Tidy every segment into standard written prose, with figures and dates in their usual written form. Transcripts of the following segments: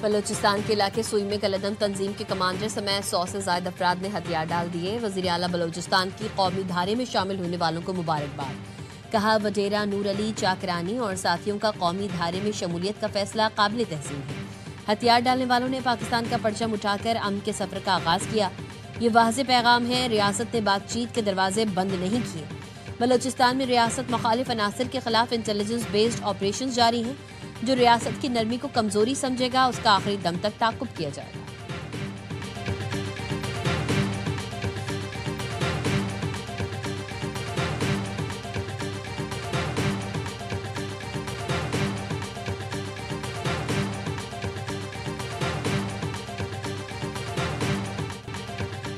बलूचिस्तान के इलाके सुई में कलदम तंजीम के कमांडर समेत 100 से ज्यादा अफराद ने हथियार डाल दिए। वजीर आला बलूचिस्तान की कौमी धारे में शामिल होने वालों को मुबारकबाद। कहा, वडेरा, नूर अली, चाकरानी और साथियों का कौमी धारे में शमूलियत का फैसला काबिल तहसीन है। हथियार डालने वालों ने पाकिस्तान का परचम उठाकर अमन के सफर का आगाज किया। ये वाज़ेह पैगाम है, रियासत ने बातचीत के दरवाजे बंद नहीं किए। बलूचिस्तान में रियासत मुखालिफ अनासर के खिलाफ इंटेलिजेंस बेस्ड ऑपरेशन जारी हैं। जो रियासत की नरमी को कमजोरी समझेगा उसका आखिरी दम तक ताकुब किया जाएगा।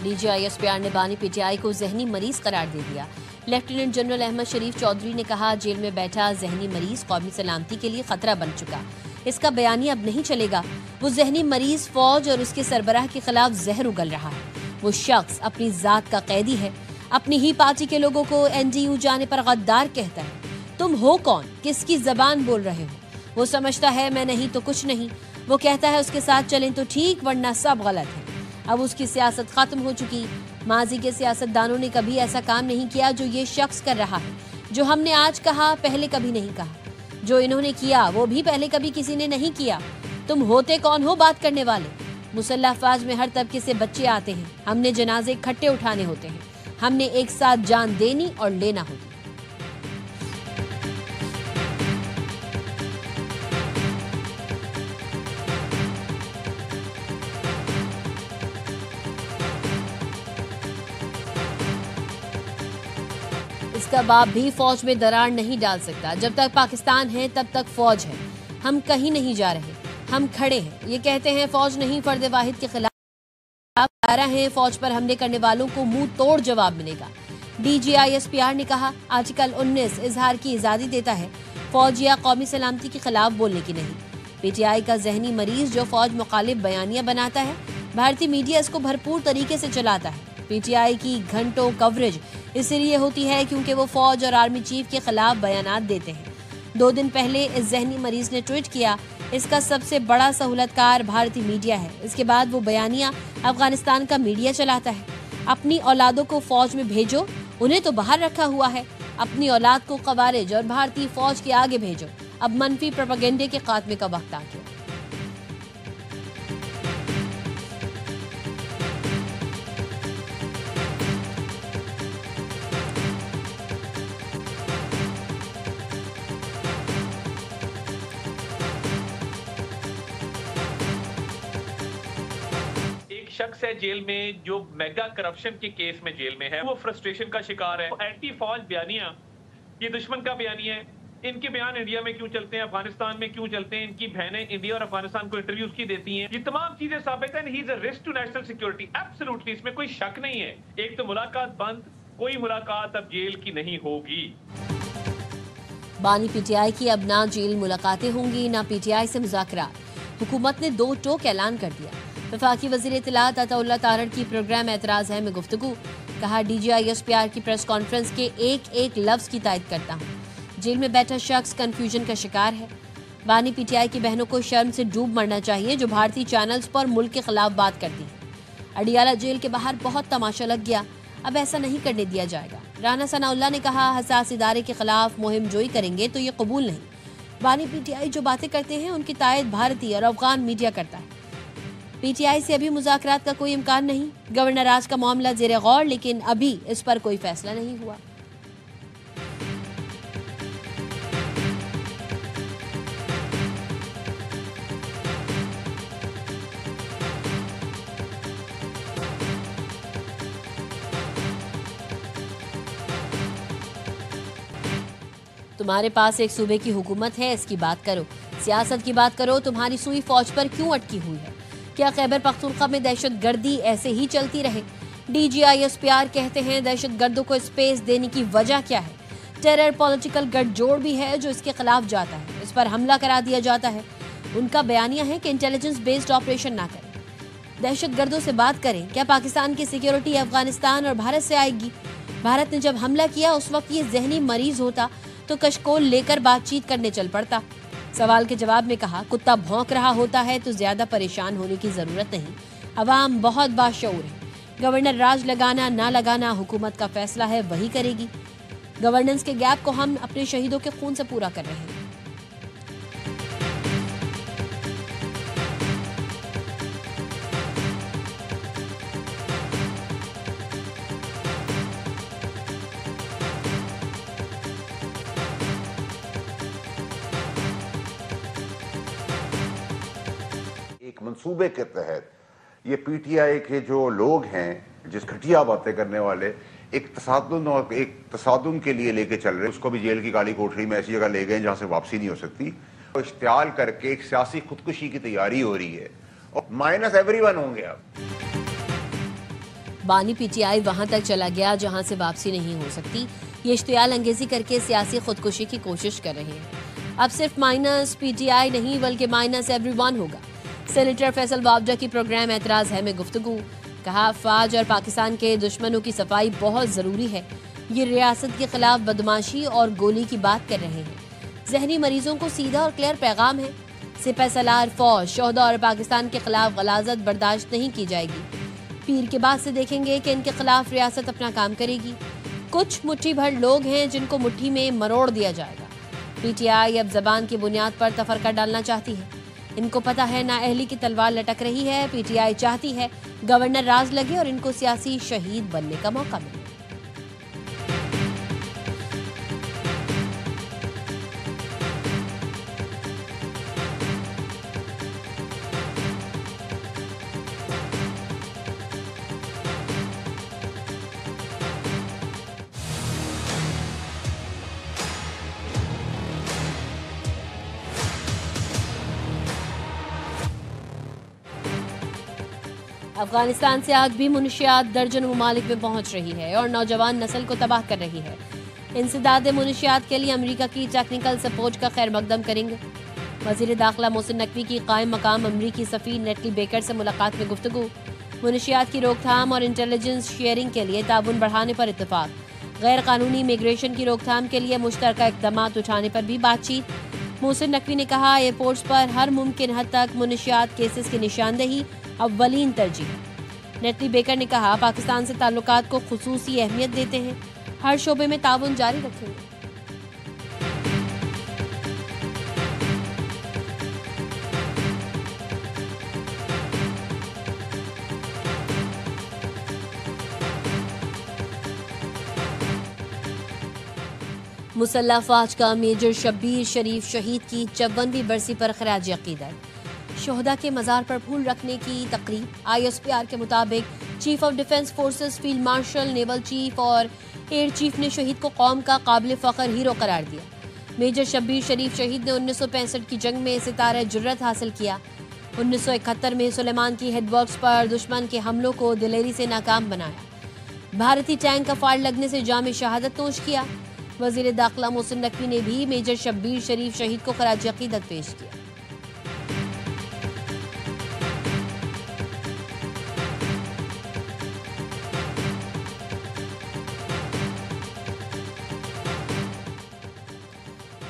DGISPR ने बानी PTI को जहनी मरीज करार दे दिया। लेफ्टिनेंट जनरल अहमद शरीफ चौधरी ने कहा, जेल में बैठा जहनी मरीज कौमी सलामती के लिए खतरा बन चुका। इसका बयानी अब नहीं चलेगा। वो जहनी मरीज फौज और उसके सरबराह के खिलाफ जहर उगल रहा है। वो शख्स अपनी जात का कैदी है। अपनी ही पार्टी के लोगों को NDU जाने पर गद्दार कहता है। तुम हो कौन, किसकी जबान बोल रहे हो? वो समझता है मैं नहीं तो कुछ नहीं। वो कहता है उसके साथ चलें तो ठीक, वरना सब गलत है। अब उसकी सियासत खत्म हो चुकी। माजी के सियासतदानों ने कभी ऐसा काम नहीं किया जो ये शख्स कर रहा है। जो हमने आज कहा पहले कभी नहीं कहा। जो इन्होंने किया वो भी पहले कभी किसी ने नहीं किया। तुम होते कौन हो बात करने वाले? मुसल्लह अफवाज में हर तबके से बच्चे आते हैं। हमने जनाजे इकट्ठे उठाने होते हैं। हमने एक साथ जान देनी और लेना होती है। इसका बाप भी फौज में दरार नहीं डाल सकता। जब तक पाकिस्तान है तब तक फौज है। हम कहीं नहीं जा रहे, हम खड़े हैं। ये कहते हैं फौज नहीं, फर्द वाहिद के खिलाफ आ रहे हैं। फौज पर हमले करने वालों को मुंह तोड़ जवाब मिलेगा। DGISPR ने कहा, आर्टिकल 19 इजहार की आजादी देता है, फौज या कौमी सलामती के खिलाफ बोलने की नहीं। PTI का जहनी मरीज जो फौज मुखालिफ बयानियां बनाता है, भारतीय मीडिया इसको भरपूर तरीके से चलाता है। PTI की घंटों कवरेज इसलिए होती है क्योंकि वो फौज और आर्मी चीफ के खिलाफ बयानात देते हैं। 2 दिन पहले इस जहनी मरीज ने ट्वीट किया, इसका सबसे बड़ा सहूलतकार भारतीय मीडिया है। इसके बाद वो बयानियां अफगानिस्तान का मीडिया चलाता है। अपनी औलादों को फौज में भेजो, उन्हें तो बाहर रखा हुआ है। अपनी औलाद को ख़वारिज और भारतीय फौज के आगे भेजो। अब मनफी प्रोपेगेंडे के खात्मे का वक्त आ गया। शख्स है जेल में जो मेगा करप्शन के केस में जेल में है, वो फ्रस्ट्रेशन का शिकार है। एंटी फौज बयानियां, ये दुश्मन का बयानी है। इनके बयान इंडिया में क्यों चलते हैं, अफगानिस्तान में क्यों चलते हैं? इनकी बहनें इंडिया और अफगानिस्तान को इंटरव्यूज की देती हैं। ये तमाम चीजें साबित है। He is a risk to national security, absolutely, इसमें कोई शक नहीं है। एक तो मुलाकात बंद, कोई मुलाकात अब जेल की नहीं होगी। बानी PTI की अब ना जेल मुलाकातें होंगी ना PTI से मुज़ाकरात। हुकूमत ने 2 टोक ऐलान कर दिया। वफाकी वज़ीर इत्तलात अताउल्लाह तारड़ की प्रोग्राम एतराज़ है में गुफ्तगू। कहा, DGISPR की प्रेस कॉन्फ्रेंस के एक लफ्ज़ की तायद करता हूँ। जेल में बैठा शख्स कन्फ्यूजन का शिकार है। बानी PTI की बहनों को शर्म से डूब मरना चाहिए जो भारतीय चैनल्स पर मुल्क के खिलाफ बात करती हैं। अडियाला जेल के बाहर बहुत तमाशा लग गया, अब ऐसा नहीं करने दिया जाएगा। राना सनाउल्लाह ने कहा, हसास इदारे के खिलाफ मुहिम जोई करेंगे तो ये कबूल नहीं। बानी PTI जो बातें करते हैं उनकी तायद भारतीय और अफगान मीडिया करता है। PTI से अभी मुज़ाकरात का कोई इम्कान नहीं। गवर्नर राज का मामला ज़ेरे गौर, लेकिन अभी इस पर कोई फैसला नहीं हुआ। तुम्हारे पास एक सूबे की हुकूमत है, इसकी बात करो। सियासत की बात करो। तुम्हारी सुई फौज पर क्यों अटकी हुई है? क्या खैबर पख्तूनख्वा में दहशतगर्दी ऐसे ही चलती रहे? DGISPR कहते हैं दहशतगर्दों को स्पेस देने की वजह क्या है? टेरर पॉलिटिकल गठजोड़ भी है जो इसके खिलाफ जाता है। इस पर हमला करा दिया जाता है। उनका बयानिया है कि इंटेलिजेंस बेस्ड ऑपरेशन ना करें, दहशतगर्दों से बात करें। क्या पाकिस्तान की सिक्योरिटी अफगानिस्तान और भारत से आएगी? भारत ने जब हमला किया उस वक्त ये जहनी मरीज होता तो कशकोल लेकर बातचीत करने चल पड़ता। सवाल के जवाब में कहा, कुत्ता भौंक रहा होता है तो ज्यादा परेशान होने की जरूरत नहीं, अवाम बहुत बाशऊर है। गवर्नर राज लगाना ना लगाना हुकूमत का फैसला है, वही करेगी। गवर्नेंस के गैप को हम अपने शहीदों के खून से पूरा कर रहे हैं। एक मंसूबे के तहत ये पीटीआई के जो लोग हैं, जिस घटिया बातें करने वाले, एक तसादुम के लिए लेके चल रहे, उसको भी जेल की काली कोठरी में ऐसी जगह ले गए जहां से वापसी नहीं हो सकती। तो इश्तियाल करके एक सियासी खुदकुशी की तैयारी हो रही है और माइनस एवरीवन होंगे। अब बानी पीटीआई वहां तक चला गया जहां से वापसी नहीं हो सकती। ये इश्तियाल अंगेजी करके सियासी खुदकुशी की कोशिश कर रहे हैं। अब सिर्फ माइनस पीटीआई नहीं बल्कि माइनस एवरीवन होगा। सेनेटर फैसल वावडा की प्रोग्राम एतराज है में गुफ्तगू, कहा फौज और पाकिस्तान के दुश्मनों की सफाई बहुत जरूरी है। ये रियासत के खिलाफ बदमाशी और गोली की बात कर रहे हैं। जहनी मरीजों को सीधा और क्लियर पैगाम है, सिपह सलार, फौज, शोहदा और पाकिस्तान के खिलाफ गलाजत बर्दाश्त नहीं की जाएगी। पीर के बाद से देखेंगे कि इनके खिलाफ रियासत अपना काम करेगी। कुछ मुट्ठी भर लोग हैं जिनको मुट्ठी में मरोड़ दिया जाएगा। पीटीआई अब जबान की बुनियाद पर तफरका डालना चाहती है। इनको पता है नाअहली की तलवार लटक रही है। पीटीआई चाहती है गवर्नर राज लगे और इनको सियासी शहीद बनने का मौका मिले। अफगानिस्तान से आग भी मुनशियात दर्जन ममालिक में पहुंच रही है और नौजवान नस्ल को तबाह कर रही है। इंसदाद मुनशियात के लिए अमेरिका की टेक्निकल सपोर्ट का खैर मकदम करेंगे। वजीर दाखिला मोहसिन नकवी की कायम मकाम अमरीकी सफीर नेटली बेकर से मुलाकात में गुफ्तगू। मुनशियात की रोकथाम और इंटेलिजेंस शेयरिंग के लिए ताउन बढ़ाने पर इत्तेफाक। गैर कानूनी इमिग्रेशन की रोकथाम के लिए मुश्तरका इक़दाम उठाने पर भी बातचीत। मोहसिन नकवी ने कहा, एयरपोर्ट्स पर हर मुमकिन हद तक मुनशियात केसेस की निशानदही अव्वलीन तरजीह है। नेटली बेकर ने कहा, पाकिस्तान से ताल्लुकात को खुसूसी अहमियत देते हैं, हर शोबे में ताउन जारी रखेंगे। मुसल्लह फौज का मेजर शब्बीर शरीफ शहीद की 54वीं बरसी पर खराज अकीदत। शोहदा के मज़ार पर फूल रखने की तकरीब। ISPR के मुताबिक chief of defence forces, field marshal, naval chief और एयर चीफ ने शहीद को कौम का काबिल फ़ख्र हीरो करार दिया। मेजर शब्बीर शरीफ शहीद ने 1965 की जंग में सितारा जुर्रत हासिल किया। 1971 में सुलेमान की हेडवर्क्स पर दुश्मन के हमलों को दिलेरी से नाकाम बनाया। भारतीय टैंक का फायर लगने से जाम शहादत नोश किया। वजीर दाखिला मोहसिन नकवी ने भी मेजर शब्बीर शरीफ शहीद को खराज अकीदत पेश किया।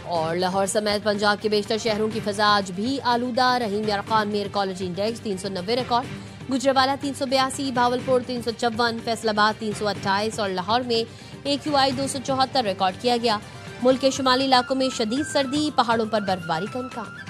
और लाहौर समेत पंजाब के बेशतर शहरों की फिजा आज भी आलूदा रही। यारखान में air quality index 390 record, Gujranwala 382, Bahawalpur 354, Faisalabad 328 और लाहौर में AQI 274 रिकॉर्ड किया गया। मुल्क के शुमाली इलाकों में शदीद सर्दी, पहाड़ों पर बर्फबारी का इम्कान।